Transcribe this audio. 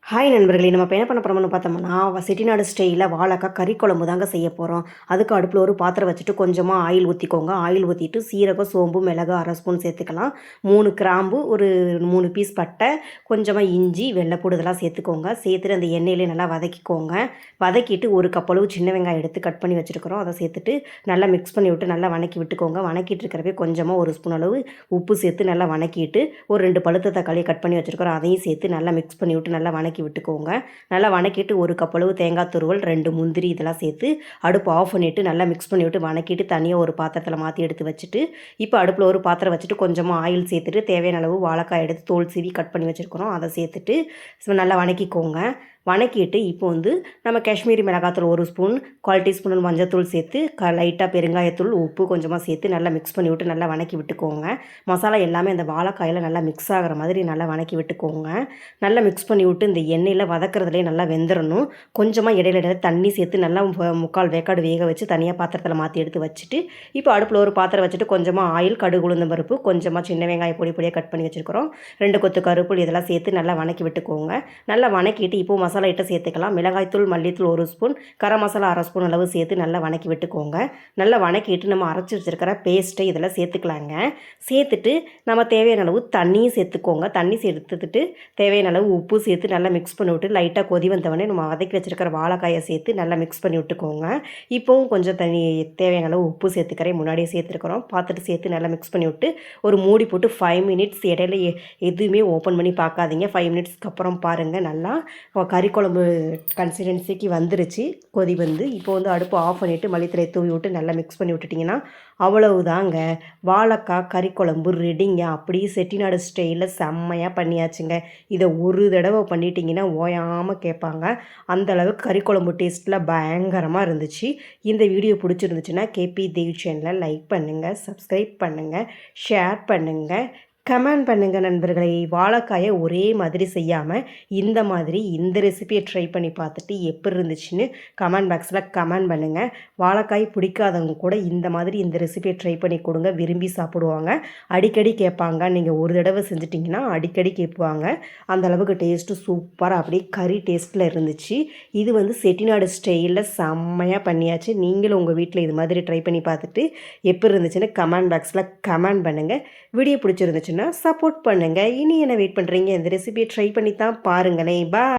Hi நண்பர்களே! நம்ம இப்போ என்ன பண்ண போறோம்னு பார்த்தோம்னா, செட்டிநாடு ஸ்டைல்ல வாழைக்காய் கறி குழம்பு தாங்க செய்ய போறோம். அதுக்கு அடுப்புல ஒரு பாத்திரம் வச்சுட்டு கொஞ்சமா ஆயில் ஊத்திக்கோங்க. ஆயில் ஊத்திட்டு சீரகம், சோம்பு, மிளகு 1/2 ஸ்பூன் சேர்த்துக்கலாம். 3 கிராம்பு, ஒரு 3 பீஸ் பட்டை, கொஞ்சமா இஞ்சி, வெள்ளைப்பூடு இதெல்லாம் சேர்த்துக்கோங்க. சேர்த்துட்டு அந்த எண்ணெயிலே நல்லா வதக்கிக்கோங்க. வதக்கிட்டு 1 கப் அளவு சின்ன வெங்காயம் எடுத்து கட் பண்ணி வச்சுருக்கிறோம். அதை சேர்த்துட்டு நல்லா மிக்ஸ் பண்ணி விட்டு நல்லா வணக்கி விட்டுக்கோங்க. வணக்கிட்டு இருக்கிறப்பே கொஞ்சமாக 1 ஸ்பூன் அளவு உப்பு சேர்த்து நல்லா வணக்கிட்டு, ஒரு 2 பழுத்த தக்காளியை கட் பண்ணி வச்சுருக்கிறோம். அதையும் சேர்த்து நல்லா மிக்ஸ் பண்ணி விட்டு நல்லா வணக்கி விட்டுக்கோங்க. நல்லா வணக்கிட்டு 1 கப் அளவு தேங்காய் துருவல், 2 முந்திரி இதெல்லாம் சேர்த்து அடுப்பு ஆஃப் பண்ணிவிட்டு நல்லா மிக்ஸ் பண்ணி விட்டு வணக்கிட்டு தனியாக ஒரு பாத்திரத்தில் மாற்றி எடுத்து வச்சுட்டு, இப்போ அடுப்பில் ஒரு பாத்திரம் வச்சுட்டு கொஞ்சமாக ஆயில் சேர்த்துட்டு தேவையான அளவு வாழைக்காய் எடுத்து தோல் சீவி கட் பண்ணி வச்சுருக்கிறோம். அதை சேர்த்துட்டு நல்லா வணக்கிக்கோங்க. வணக்கிட்டு இப்போ நம்ம காஷ்மீரி மிளகாத்தூள் 1 ஸ்பூன், 1/4 டீஸ்பூன் மஞ்சத்தூள் சேர்த்து லைட்டாக பெருங்காயத்தூள், உப்பு கொஞ்சமாக சேர்த்து நல்லா மிக்ஸ் பண்ணி விட்டு நல்லா வணக்கி விட்டுக்கோங்க. மசாலா எல்லாமே அந்த வாழைக்காயில் நல்லா மிக்ஸ் ஆகிற மாதிரி நல்லா வணக்கி விட்டுக்கோங்க. நல்லா மிக்ஸ் பண்ணி விட்டு இந்த எண்ணெயில் வதக்கிறதுலேயே நல்லா வெந்துடணும். கொஞ்சமாக இடையில தண்ணி சேர்த்து நல்லா 3/4 வேக்காடு வேக வச்சு தனியாக பாத்திரத்தில் மாற்றி எடுத்து வச்சுட்டு, இப்போ அடுப்பில் ஒரு பாத்திரம் வச்சுட்டு கொஞ்சமாக ஆயில், கடுகு, உளுந்தம் பருப்பு, கொஞ்சமாக சின்ன வெங்காயம் பொடி பொடியாக கட் பண்ணி வச்சுருக்கிறோம். 2 கொத்து கருவேப்பிலை இதெல்லாம் சேர்த்து நல்லா வணக்கி விட்டுக்கோங்க. நல்லா வணக்கிட்டு இப்போ மசாலா ஐட்டம் சேர்த்துக்கலாம். மிளகாய்த்தூள், மல்லித்தூள் 1 ஸ்பூன், கரம் மசாலா 1/2 ஸ்பூன் அளவு சேர்த்து நல்லா வணக்கி விட்டுக்கோங்க. நல்லா வணக்கிட்டு நம்ம அரைச்சி வச்சுருக்கிற பேஸ்ட்டை இதில் சேர்த்துக்கலாங்க. சேர்த்துட்டு நம்ம தேவையான அளவு தண்ணியும் சேர்த்துக்கோங்க. தண்ணி சேர்த்துட்டு தேவையான அளவு உப்பு சேர்த்து நல்லா மிக்ஸ் பண்ணி விட்டு லைட்டாக கொதி வந்தவொடனே நம்ம வதக்கி வச்சுருக்கிற வாழைக்காயை சேர்த்து நல்லா மிக்ஸ் பண்ணி விட்டுக்கோங்க. இப்போவும் கொஞ்சம் தண்ணி தேவையான அளவு உப்பு சேர்த்துக்கிறேன். முன்னாடியே சேர்த்துருக்குறோம். பார்த்துட்டு சேர்த்து நல்லா மிக்ஸ் பண்ணி விட்டு ஒரு மூடி போட்டு 5 மினிட்ஸ் இடையில எதுவுமே ஓப்பன் பண்ணி பார்க்காதீங்க. 5 மினிட்ஸ்க்கு அப்புறம் பாருங்கள், நல்லா கறி குழம்பு கன்சிஸ்டன்சிக்கு வந்துருச்சு. கொதி வந்து இப்போ அடுப்பு ஆஃப் பண்ணிவிட்டு மல்லித்தலை தூவி விட்டு நல்லா மிக்ஸ் பண்ணி விட்டுட்டிங்கன்னா அவ்வளவுதாங்க, வாழைக்காய் கறி குழம்பு ரெடிங்க. அப்படியே செட்டிநாடு ஸ்டைலில் செம்மையாக பண்ணியாச்சுங்க. இதை ஒரு தடவை பண்ணிட்டீங்கன்னா ஓயாமல் கேட்பாங்க. அந்தளவுக்கு கறி குழம்பு டேஸ்ட்டில் பயங்கரமாக இருந்துச்சு. இந்த வீடியோ பிடிச்சிருந்துச்சுன்னா கேபி தேவ் சேனலை லைக் பண்ணுங்கள், சப்ஸ்கிரைப் பண்ணுங்கள், ஷேர் பண்ணுங்கள், கமெண்ட் பண்ணுங்கள் நண்பர்களை. வாழைக்காயை ஒரே மாதிரி செய்யாமல் இந்த மாதிரி இந்த ரெசிபியை ட்ரை பண்ணி பார்த்துட்டு எப்படி இருந்துச்சுன்னு கமெண்ட் பாக்ஸில் கமெண்ட் பண்ணுங்கள். வாழைக்காய் பிடிக்காதவங்க கூட இந்த மாதிரி இந்த ரெசிபியை ட்ரை பண்ணி கொடுங்க, விரும்பி சாப்பிடுவாங்க. அடிக்கடி கேட்பாங்க. நீங்கள் ஒரு தடவை செஞ்சிட்டிங்கன்னா அடிக்கடி கேட்பாங்க. அந்தளவுக்கு டேஸ்ட்டு சூப்பராக அப்படியே கறி டேஸ்ட்டில் இருந்துச்சு. இது செட்டிநாடு ஸ்டைலில் செம்மையாக பண்ணியாச்சு. நீங்களும் உங்கள் வீட்டில் இது மாதிரி ட்ரை பண்ணி பார்த்துட்டு எப்படி இருந்துச்சுன்னு கமெண்ட் பாக்ஸில் கமெண்ட் பண்ணுங்கள். வீடியோ பிடிச்சிருந்துச்சு சப்போர்ட் பண்ணுங்கள். இனி என்ன வெயிட் பண்ணுறீங்க? இந்த ரெசிபியை ட்ரை பண்ணி தான் பாருங்களேன். பாய்.